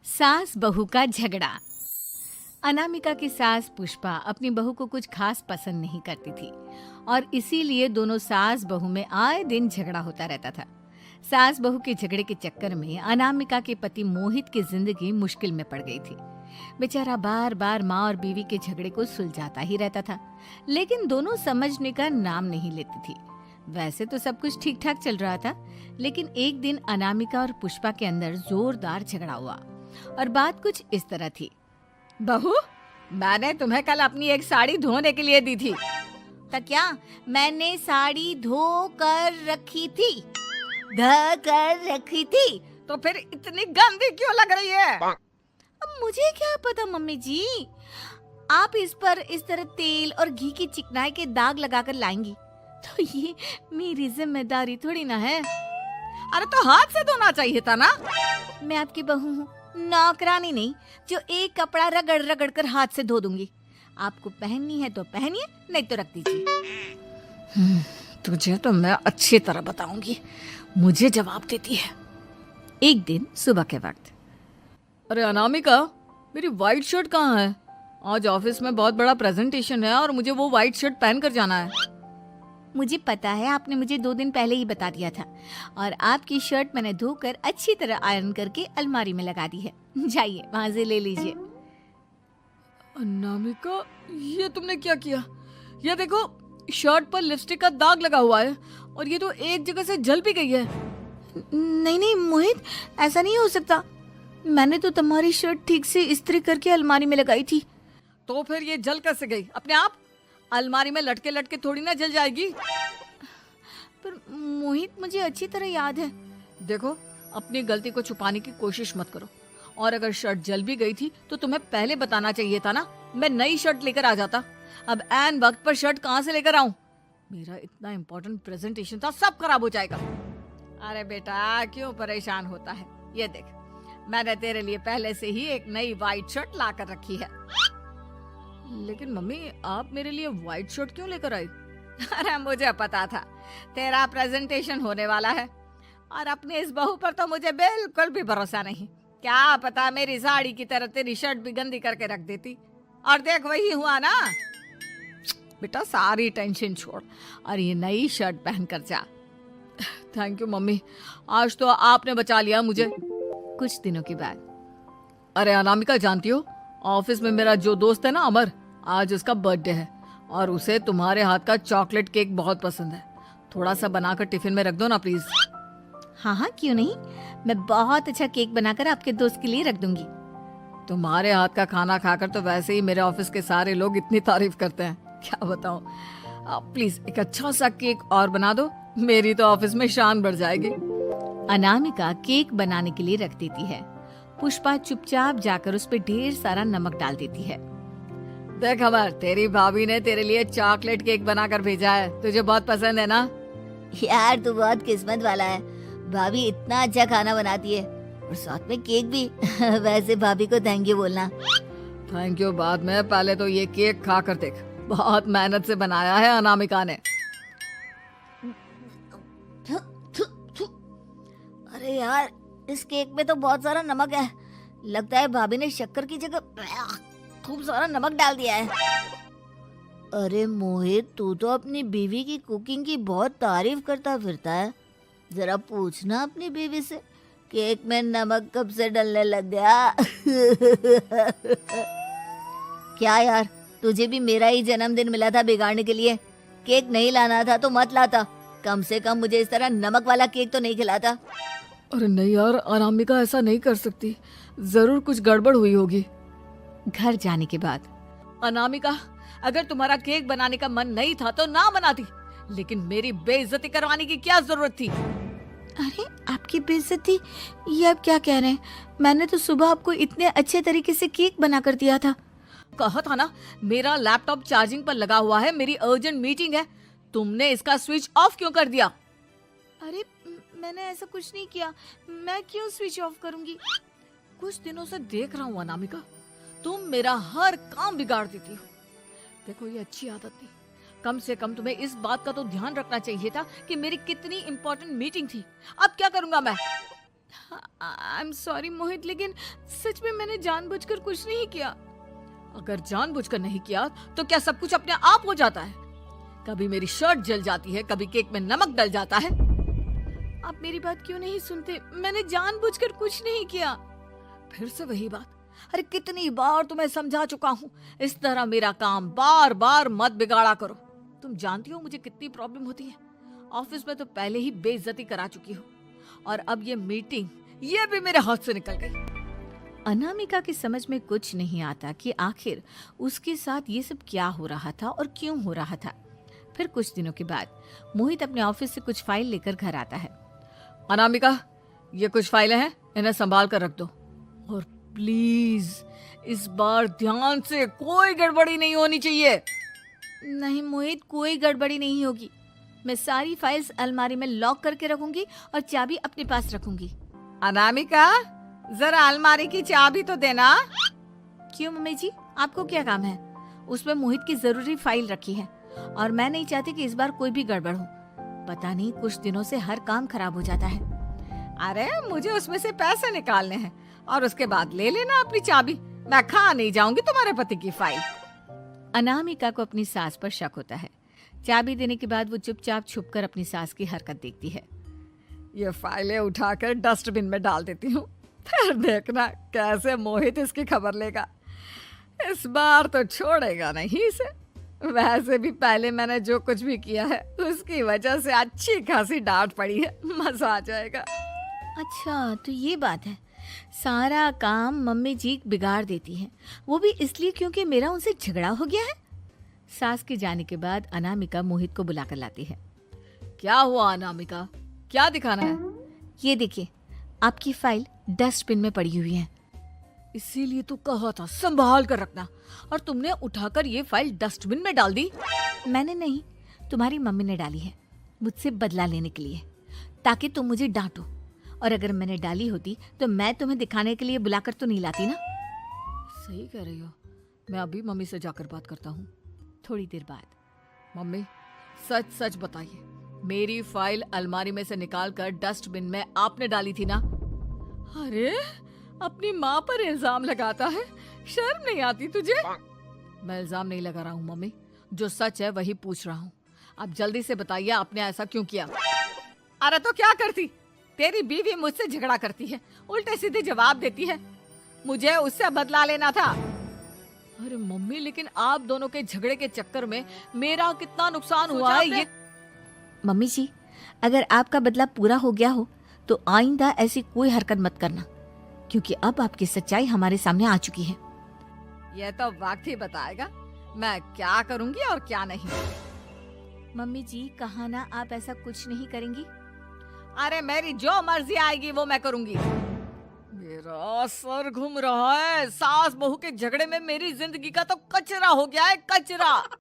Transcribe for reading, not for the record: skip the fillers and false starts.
सास बहू का झगड़ा। अनामिका की सास पुष्पा अपनी बहू को कुछ खास पसंद नहीं करती थी और इसीलिए दोनों सास बहू में आए दिन झगड़ा होता रहता था। सास बहू के झगड़े के चक्कर में अनामिका के पति मोहित की जिंदगी मुश्किल में पड़ गई थी। बेचारा बार बार माँ और बीवी के झगड़े को सुलझाता ही रहता था, लेकिन दोनों समझने का नाम नहीं लेती थी। वैसे तो सब कुछ ठीक ठाक चल रहा था, लेकिन एक दिन अनामिका और पुष्पा के अंदर जोरदार झगड़ा हुआ और बात कुछ इस तरह थी। बहू, मैंने तुम्हें कल अपनी एक साड़ी धोने के लिए दी थी। तो क्या मैंने साड़ी धो कर रखी थी? तो फिर इतनी गंदी क्यों लग रही है? अब मुझे क्या पता मम्मी जी, आप इस पर इस तरह तेल और घी की चिकनाई के दाग लगाकर लाएंगी तो ये मेरी जिम्मेदारी थोड़ी ना है। अरे तो हाथ से धोना चाहिए था ना। मैं आपकी बहू हूँ, नौकरानी नहीं जो एक कपड़ा रगड़ रगड़ कर हाथ से धो दूंगी। आपको पहननी है तो पहनिए, नहीं तो रख दीजिए। तुझे तो मैं अच्छी तरह बताऊंगी, मुझे जवाब देती है। एक दिन सुबह के वक्त, अरे अनामिका, मेरी व्हाइट शर्ट कहाँ है? आज ऑफिस में बहुत बड़ा प्रेजेंटेशन है और मुझे वो व्हाइट शर्ट पहन कर जाना है। मुझे पता है, आपने मुझे 2 दिन पहले ही बता दिया था और आपकी शर्ट मैंने धोकर अच्छी तरह आयरन करके अलमारी में लगा दी है। जाइए वहां से ले लीजिए। अनामिका, ये तुमने क्या किया? ये देखो, शर्ट पर लिपस्टिक का दाग लगा हुआ है और ये तो एक जगह से जल भी गई है। नहीं नहीं मोहित, ऐसा नहीं हो सकता। मैंने तो तुम्हारी शर्ट ठीक से इस्त्री करके अलमारी में लगाई थी। तो फिर ये जल कैसे गई अपने आप? अलमारी में लटके लटके थोड़ी ना जल जाएगी। पर मोहित, मुझे अच्छी तरह याद है। देखो, अपनी गलती को छुपाने की कोशिश मत करो। और अगर शर्ट जल भी गई थी तो तुम्हें पहले बताना चाहिए था ना, मैं नई शर्ट लेकर आ जाता। अब ऐन वक्त पर शर्ट कहाँ से लेकर आऊं? मेरा इतना इम्पोर्टेंट प्रेजेंटेशन था, सब खराब हो जाएगा। अरे बेटा, क्यों परेशान होता है? ये देख, मैंने तेरे लिए पहले से ही एक नई व्हाइट शर्ट ला कर रखी है। लेकिन मम्मी, आप मेरे लिए व्हाइट शर्ट क्यों लेकर आई? अरे मुझे पता था तेरा प्रेजेंटेशन होने वाला है और अपनी इस बहू पर तो मुझे बिल्कुल भी भरोसा नहीं। क्या पता मेरी साड़ी की तरह तेरी शर्ट भी गंदी करके रख देती। और देख, वही हुआ ना। बेटा, सारी टेंशन छोड़ और ये नई शर्ट पहन कर जा। थैंक यू मम्मी, आज तो आपने बचा लिया मुझे। कुछ दिनों के बाद, अरे अनामिका, जानती हो, ऑफिस में मेरा जो दोस्त है ना अमर, आज उसका बर्थडे है और उसे तुम्हारे हाथ का चॉकलेट केक बहुत पसंद है। थोड़ा सा बनाकर टिफिन में रख दो ना प्लीज। हाँ हाँ, क्यों नहीं, मैं बहुत अच्छा केक बनाकर आपके दोस्त के लिए रख दूंगी। तुम्हारे हाथ का खाना खाकर तो वैसे ही मेरे ऑफिस के सारे लोग इतनी तारीफ करते हैं, क्या बताऊं। आप प्लीज एक अच्छा सा केक और बना दो, मेरी तो ऑफिस में शान बढ़ जाएगी। अनामिका केक बनाने के लिए रख देती है। पुष्पा चुपचाप जाकर उस पे ढेर सारा नमक डाल देती है। देख अमर, तेरी भाभी ने तेरे लिए चॉकलेट केक बनाकर भेजा है, तुझे बहुत पसंद है ना? यार, तू बहुत किस्मत वाला है, भाभी इतना अच्छा खाना बनाती है और साथ में केक भी। वैसे भाभी को थैंक यू बोलना। थैंक यू बाद में, पहले तो ये केक खा कर देख, बहुत मेहनत से बनाया है अनामिका ने। अरे यार, इस केक में तो बहुत सारा नमक है, लगता है भाभी ने शक्कर की जगह खूब सारा नमक डाल दिया है। अरे मोहित, तू तो अपनी बीवी की कुकिंग की बहुत तारीफ करता फिरता है, जरा पूछना अपनी बीवी से केक में नमक कब से डलने लग गया। क्या यार, तुझे भी मेरा ही जन्मदिन मिला था बिगाड़ने के लिए? केक नहीं लाना था तो मत लाता, कम से कम मुझे इस तरह नमक वाला केक तो नहीं खिलाता। अरे नहीं यार, अनामिका ऐसा नहीं कर सकती, जरूर कुछ गड़बड़ हुई होगी। घर जाने के बाद, अनामिका, अगर तुम्हारा केक बनाने का मन नहीं था तो ना बनाती, लेकिन मेरी बेइज्जती करवाने की क्या जरूरत थी? अरे आपकी बेइज्जती, ये आप क्या कह रहे हैं? मैंने तो सुबह आपको इतने अच्छे तरीके से केक बना कर दिया था। कहा था ना, मेरा लैपटॉप चार्जिंग पर लगा हुआ है, मेरी अर्जेंट मीटिंग है। तुमने इसका स्विच ऑफ क्यों कर दिया? अरे मैंने ऐसा कुछ नहीं किया, मैं क्यों स्विच ऑफ करूंगी? कुछ दिनों से देख रहा हूँ अनामिका, तुम मेरा हर काम बिगाड़ देती हो। देखो, ये अच्छी आदत नहीं। कम से कम तुम्हें इस बात का तो ध्यान रखना चाहिए था कि मेरी कितनी इम्पोर्टेंट मीटिंग थी। अब क्या करूंगा मैं? आई एम सॉरी मोहित, लेकिन सच में मैंने जानबूझकर कुछ नहीं किया। अगर जानबूझकर नहीं किया तो क्या सब कुछ अपने आप हो जाता है? कभी मेरी शर्ट जल जाती है, कभी केक में नमक डल जाता है। आप मेरी बात क्यों नहीं सुनते? मैंने जानबूझकर कुछ नहीं किया। फिर से वही बात। अरे कितनी बार तुम्हें समझा चुका हूँ, इस तरह मेरा काम बार बार मत बिगाड़ा करो। तुम जानती हो मुझे कितनी प्रॉब्लम होती है। ऑफिस में तो पहले ही बेइज्जती करा चुकी हो, और अब ये मीटिंग, ये भी मेरे हाथ से निकल गई। अनामिका की समझ में कुछ नहीं आता कि आखिर उसके साथ ये सब क्या हो रहा था और क्यों हो रहा था। फिर कुछ दिनों के बाद मोहित अपने ऑफिस से कुछ फाइल लेकर घर आता है। अनामिका, ये कुछ फाइलें हैं, इन्हें संभाल कर रख दो। और प्लीज इस बार ध्यान से, कोई गड़बड़ी नहीं होनी चाहिए। नहीं मोहित, कोई गड़बड़ी नहीं होगी। मैं सारी फाइल्स अलमारी में लॉक करके रखूंगी और चाबी अपने पास रखूंगी। अनामिका, जरा अलमारी की चाबी तो देना। क्यों मम्मी जी, आपको क्या काम है? उसमें मोहित की जरूरी फाइल रखी है और मैं नहीं चाहती कि इस बार कोई भी गड़बड़ हो। पता नहीं कुछ दिनों से हर काम खराब हो जाता है। अरे मुझे उसमें से पैसे निकालने हैं और उसके बाद ले लेना अपनी चाबी। मैं खा नहीं जाऊंगी तुम्हारे पति की फाइल। अनामिका को अपनी सास पर शक होता है। चाबी देने के बाद वो चुपचाप छुपकर अपनी सास की हरकत देखती है। ये फाइलें उठाकर डस्टबिन में डाल देती हूँ, फिर देखना कैसे मोहित इसकी खबर लेगा। इस बार तो छोड़ेगा नहीं इसे। वैसे भी पहले मैंने जो कुछ भी किया है उसकी वजह से अच्छी खासी डांट पड़ी है, मजा आ जाएगा। अच्छा, तो ये बात है। सारा काम मम्मी जी बिगाड़ देती हैं, वो भी इसलिए क्योंकि मेरा उनसे झगड़ा हो गया है। सास के जाने के बाद अनामिका मोहित को बुलाकर लाती है। क्या हुआ अनामिका, क्या दिखाना है? ये देखिए, आपकी फाइल डस्टबिन में पड़ी हुई है। इसीलिए तो कहा था संभाल कर रखना, और तुमने उठाकर ये फाइल डस्टबिन में डाल दी। मैंने नहीं, तुम्हारी मम्मी ने डाली है, मुझसे बदला लेने के लिए, ताकि तुम मुझे डांटो। और अगर मैंने डाली होती तो मैं तुम्हें दिखाने के लिए बुलाकर तो नहीं लाती ना। सही कह रही हो। मैं अभी मम्मी से जाकर बात करता हूँ। थोड़ी देर बाद, मम्मी सच सच बताइए, मेरी फाइल अलमारी में से निकालकर डस्टबिन में आपने डाली थी ना? अरे अपनी माँ पर इल्जाम लगाता है, शर्म नहीं आती तुझे? मैं इल्जाम नहीं लगा रहा हूँ मम्मी, जो सच है वही पूछ रहा हूँ। आप जल्दी से बताइए आपने ऐसा क्यों किया? अरे तो क्या करती, तेरी बीवी मुझसे झगड़ा करती है, उल्टे सीधे जवाब देती है। मुझे उससे बदला लेना था। अरे मम्मी, लेकिन आप दोनों के झगड़े के चक्कर में मेरा कितना नुकसान हुआ है ये। मम्मी जी, अगर आपका बदला पूरा हो गया हो तो आइंदा ऐसी कोई हरकत मत करना, क्योंकि अब आपकी सच्चाई हमारे सामने आ चुकी है। ये तो वक्त ही बताएगा मैं क्या करूंगी और क्या नहीं। मम्मी जी, कहा ना आप ऐसा कुछ नहीं करेंगी। अरे मेरी जो मर्जी आएगी वो मैं करूंगी। मेरा सर घूम रहा है। सास बहू के झगड़े में मेरी जिंदगी का तो कचरा हो गया है, कचरा।